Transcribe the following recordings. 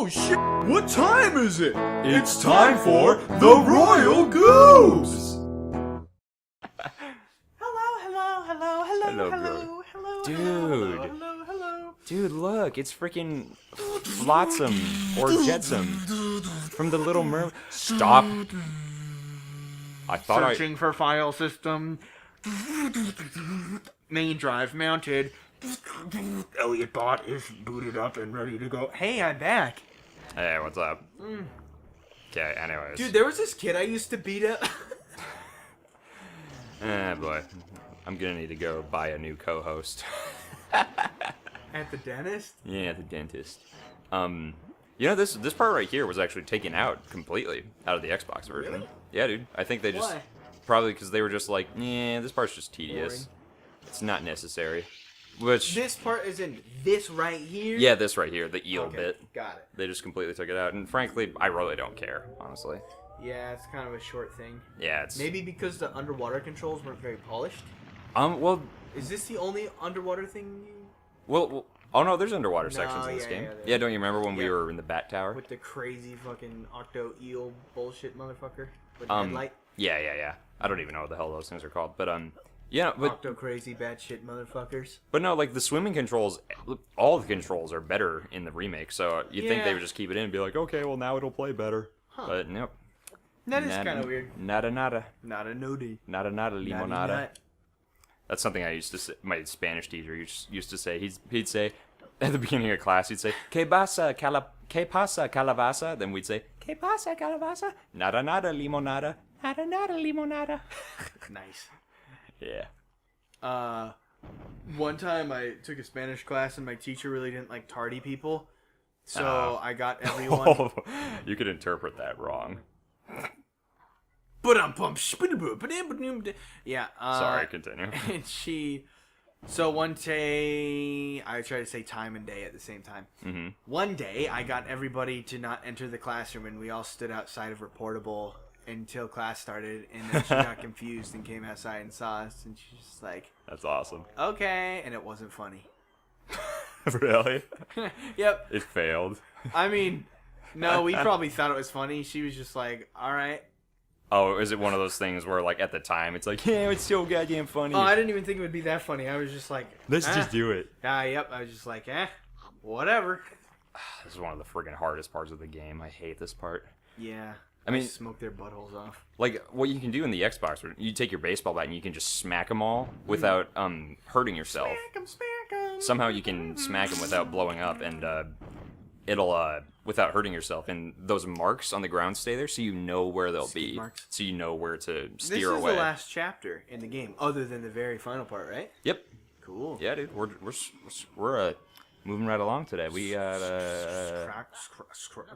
Oh shit! What time is it? It's time for the Royal Goobs! Hello. Dude, look, it's freaking Flotsam or Jetsam from the Little Mermaid. Stop. I thought Searching for file system. Main drive mounted. Elliot bot is booted up and ready to go. Hey, I'm back. Hey, what's up? Okay, anyways. Dude, there was this kid I used to beat up. Boy. I'm gonna need to go buy a new co-host. At the dentist? Yeah, the dentist. You know, this part right here was actually taken out completely out of the Xbox version. Really? Yeah, dude. I think they just... Why? Probably because they were just like, yeah, this part's just tedious. Boring. It's not necessary. Which... This part is in this right here? Yeah, this right here, the eel Okay, bit. got it. They just completely took it out, and frankly, I really don't care, honestly. Yeah, it's kind of a short thing. Yeah, it's... Maybe because the underwater controls weren't very polished? well... Is this the only underwater thing you... Well, oh no, there's underwater sections in this yeah, game. yeah, Yeah, don't you remember when we Yeah. were in the bat tower? With the crazy fucking octo-eel bullshit motherfucker? With the headlight? Yeah. I don't even know what the hell those things are called, but yeah, but Octo-crazy batshit motherfuckers. but no, like the swimming controls, all the controls are better in the remake. So you'd think they Yeah. would just keep it in and be like, okay, well now it'll play better. Huh. But nope. That is kind of weird. Nada. Not a nudie. Nada limonada. Nut. That's something I used to say, my Spanish teacher used to say. He'd say at the beginning of class, he'd say, ¿Qué pasa, calabaza? Then we'd say, ¿Qué pasa, calabaza? Nada limonada. Nada limonada. Nice. Yeah. One time I took a Spanish class and my teacher really didn't like tardy people. So Oh. I got everyone... You could interpret that wrong. Yeah. Sorry, continue. And so one day, I try to say time and day at the same time. Mm-hmm. One day, I got everybody to not enter the classroom, and we all stood outside of Reportable until class started, and then she got confused and came outside and saw us, and she's just like, That's awesome. okay, and it wasn't funny. Really? Yep. It failed. I mean, no, we probably thought it was funny. She was just like, all right. Oh, is it one of those things where, like, at the time, it's like, yeah, it's so goddamn funny. Oh, I didn't even think it would be that funny. I was just like, Let's just do it. Yep. I was just like, whatever. This is one of the friggin' hardest parts of the game. I hate this part. Yeah. I mean, smoke their buttholes off. like, what you can do in the Xbox, you take your baseball bat and you can just smack them all without hurting yourself. Smack 'em. Somehow you can smack them without blowing up, and it'll without hurting yourself. And those marks on the ground stay there, so you know where they'll be. Marks. So you know where to This steer is away. the last chapter in the game, other than the very final part, right? Yep. Cool. Yeah, dude. We're moving right along today. We got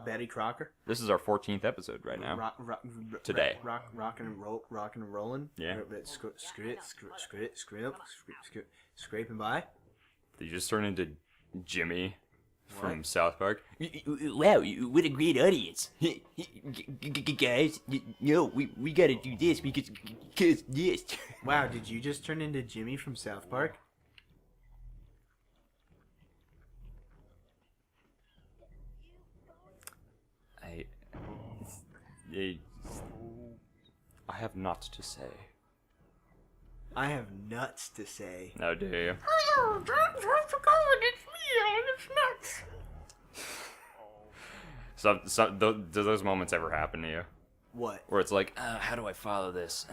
Betty Crocker. this is our 14th episode right now. Today. Rocking and rolling. Yeah. Scraping by. Did you just turn into Jimmy from South Park? Wow, what a great audience. Guys, we gotta do this because this. Wow, did you just turn into Jimmy from South Park? I have not to say. I have nuts to say. No, do you? So, do those moments ever happen to you? What? Where it's like, how do I follow this?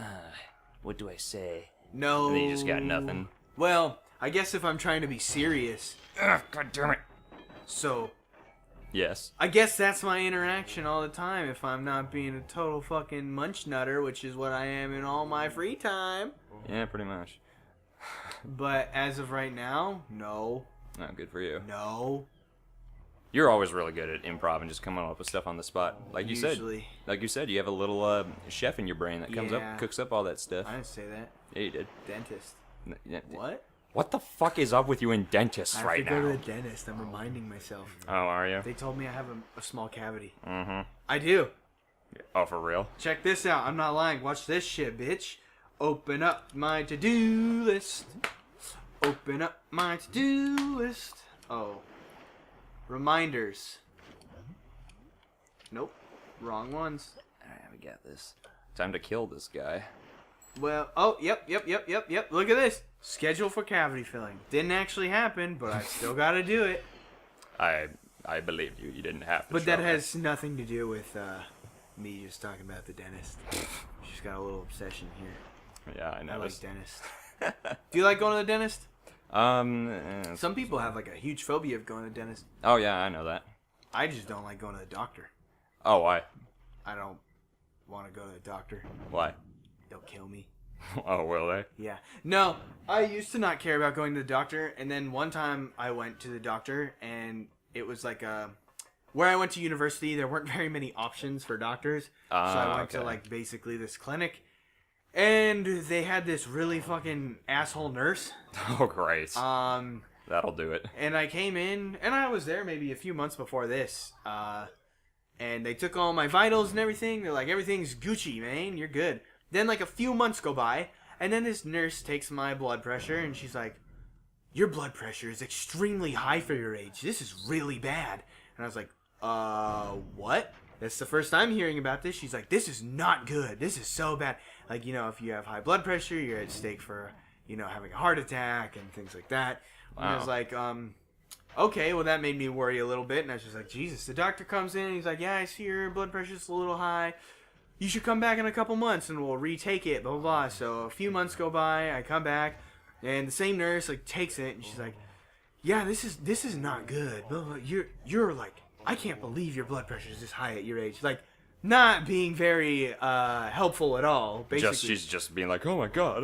What do I say? No. And then you just got nothing. Well, I guess if I'm trying to be serious. Ugh, God damn it. So, Yes. I guess that's my interaction all the time if I'm not being a total fucking munch nutter, which is what I am in all my free time. Yeah, pretty much. But as of right now, no. Oh, good for you. No. You're always really good at improv and just coming up with stuff on the spot. Like you Usually. said, you have a little chef in your brain that comes Yeah. up, cooks up all that stuff. I didn't say that. Yeah, you did. Dentist. Yeah. What? What the fuck is up with you and dentists I have right to go now? to the dentist. I'm reminding myself. Oh, are you? They told me I have a small cavity. Mm-hmm. I do. Oh, for real? Check this out. I'm not lying. Watch this shit, bitch. Open up my to-do list. Open up my to-do list. Oh. Reminders. Nope. Wrong ones. Alright, we got this. Time to kill this guy. Well, oh, yep. Look at this. Schedule for cavity filling. Didn't actually happen, but I still got to do it. I believed you. You didn't have to. But that show has nothing to do with me just talking about the dentist. She's got a little obsession here. it. Yeah, I I know. like dentists. Do you like going to the dentist? Some. Some people have like a huge phobia of going to the dentist. Oh yeah, I know that. I just don't like going to the doctor. Oh, why? I don't want to go to the doctor. Why? They'll kill me. Oh, will they? Yeah. No, I used to not care about going to the doctor, and then one time I went to the doctor, and it was like where I went to university, there weren't very many options for doctors. So I went to like basically this clinic, and they had this really fucking asshole nurse. Oh, great. That'll do it. And I came in, and I was there maybe a few months before this. And they took all my vitals and everything. They're like, everything's Gucci, man. You're good. Then like a few months go by, and then this nurse takes my blood pressure, and she's like, your blood pressure is extremely high for your age. This is really bad. And I was like, what? That's the first time hearing about this. She's like, this is not good. This is so bad. Like, if you have high blood pressure, you're at stake for, having a heart attack and things like that. Wow. And I was like, okay, well, that made me worry a little bit. And I was just like, Jesus. The doctor comes in, and he's like, yeah, I see your blood pressure's a little high. You should come back in a couple months, and we'll retake it, blah, blah, blah. So a few months go by, I come back, and the same nurse, like, takes it, and she's like, yeah, this is not good. Blah, blah. You're like, I can't believe your blood pressure is this high at your age. Like, not being very helpful at all, basically. She's just being like, oh my god.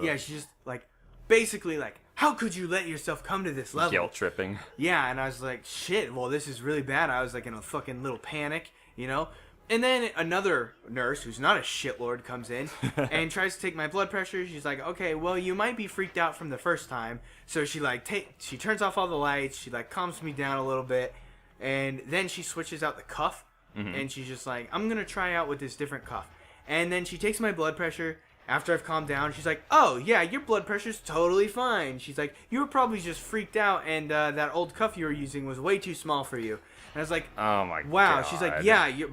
Yeah, she's just, like, basically, like, how could you let yourself come to this level? Guilt tripping. Yeah, and I was like, shit, well, this is really bad. I was, like, in a fucking little panic, And then another nurse, who's not a shitlord, comes in and tries to take my blood pressure. She's like, okay, well, you might be freaked out from the first time. So she, like, she turns off all the lights. She, like, calms me down a little bit. And then she switches out the cuff. Mm-hmm. And she's just like, I'm going to try out with this different cuff. And then she takes my blood pressure. After I've calmed down, she's like, oh, yeah, your blood pressure's totally fine. She's like, you were probably just freaked out, and that old cuff you were using was way too small for you. And I was like, oh my god. Wow. She's like, yeah, your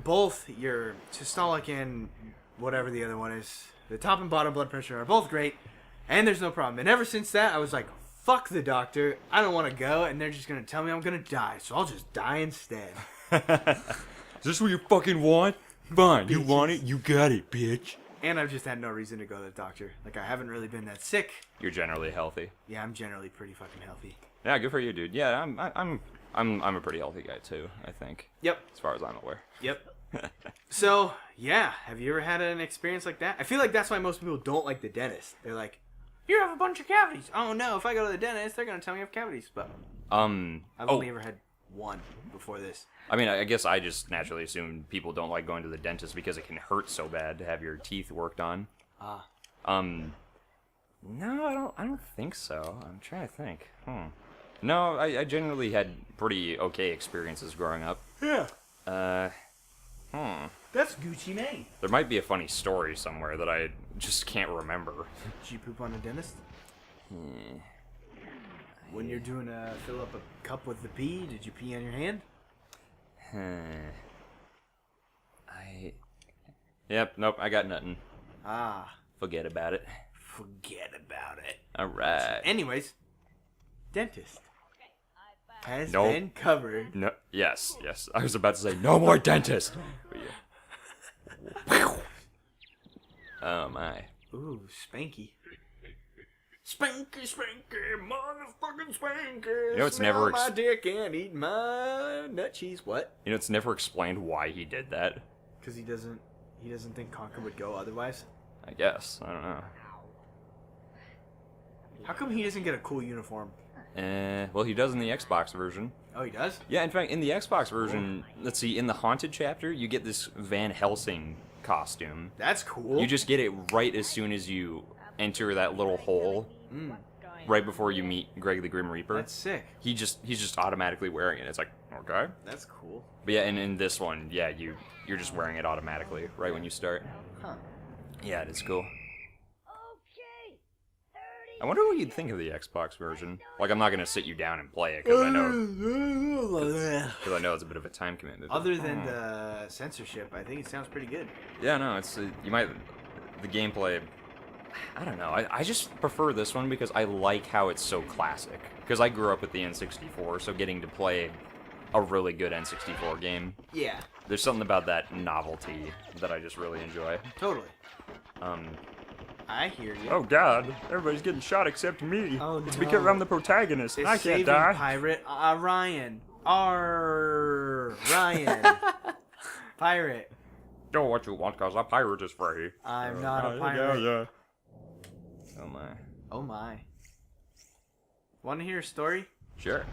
systolic and whatever the other one is, the top and bottom blood pressure are both great, and there's no problem. And ever since that, I was like, fuck the doctor. I don't want to go, and they're just going to tell me I'm going to die, so I'll just die instead. Is this what you fucking want? Fine, you want it, you got it, bitch. And I've just had no reason to go to the doctor. Like, I haven't really been that sick. You're generally healthy. Yeah, I'm generally pretty fucking healthy. Yeah, good for you, dude. Yeah, I'm a pretty healthy guy too, I think. Yep. As far as I'm aware. Yep. So, yeah, have you ever had an experience like that? I feel like that's why most people don't like the dentist. They're like, you have a bunch of cavities. Oh no, if I go to the dentist, they're gonna tell me I have cavities. But I've only ever had one before this. I mean, I guess I just naturally assume people don't like going to the dentist because it can hurt so bad to have your teeth worked on. No, I don't think so. I'm trying to think. No, I generally had pretty okay experiences growing up. Yeah. That's Gucci Mane. There might be a funny story somewhere that I just can't remember. Did you poop on a dentist? When you're doing fill up a cup with the pee, did you pee on your hand? Yep, nope, I got nothing. Forget about it. Forget about it. Alright. Anyways, dentist has been covered. No, yes. I was about to say, no more dentist. Oh my. Ooh, spanky. Spanky, motherfucking spanky. You know, it's never my dick and eat my nut cheese. What? You know, it's never explained why he did that. Because he doesn't think Conker would go otherwise. I guess. I don't know. How come he doesn't get a cool uniform? Well, he does in the Xbox version. Oh, he does? Yeah, in fact, in the Xbox version, let's see, in the Haunted chapter, you get this Van Helsing costume. That's cool. You just get it right as soon as you enter that little hole. Right before you meet Greg the Grim Reaper. That's sick. He's just automatically wearing it. It's like, okay. That's cool. But yeah, and in this one, yeah, you're just wearing it automatically right when you start. Huh. Yeah, it is cool. I wonder what you'd think of the Xbox version. Like, I'm not gonna sit you down and play it because I know it's a bit of a time commitment. but- Other than the censorship, I think it sounds pretty good. Yeah, no, it's you might the gameplay. I don't know. I just prefer this one because I like how it's so classic. Because I grew up with the N64, so getting to play a really good N64 game, Yeah, there's something about that novelty that I just really enjoy. totally. Um, I hear you. oh God, everybody's getting shot except me. Oh, it's no. because I'm the protagonist. It's I can't saving die. pirate Ryan. Ryan. Pirate. Do what you want, cause a pirate is free. I'm not a pirate. Yeah. Oh my. Oh my. Want to hear a story? Sure.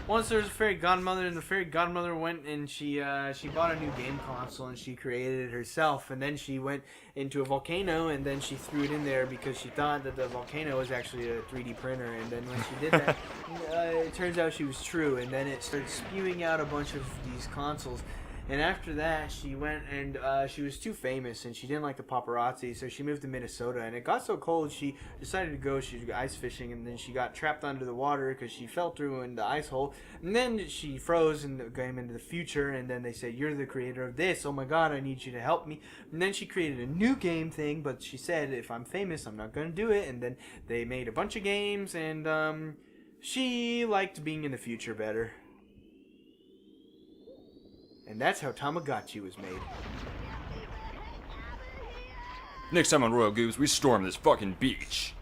Once there was a fairy godmother, and the fairy godmother went and she bought a new game console and she created it herself. And then she went into a volcano and then she threw it in there because she thought that the volcano was actually a 3D printer. And then when she did that, it turns out she was true. And then it started spewing out a bunch of these consoles. And after that, she went and she was too famous and she didn't like the paparazzi, so she moved to Minnesota. And it got so cold, she decided to go. She was ice fishing, and then she got trapped under the water because she fell through in the ice hole. And then she froze and came into the future. And then they said, "You're the creator of this. Oh my God, I need you to help me." And then she created a new game thing, but she said, "If I'm famous, I'm not going to do it." And then they made a bunch of games, and she liked being in the future better. And that's how Tamagotchi was made. Next time on Royal Goobs, we storm this fucking beach.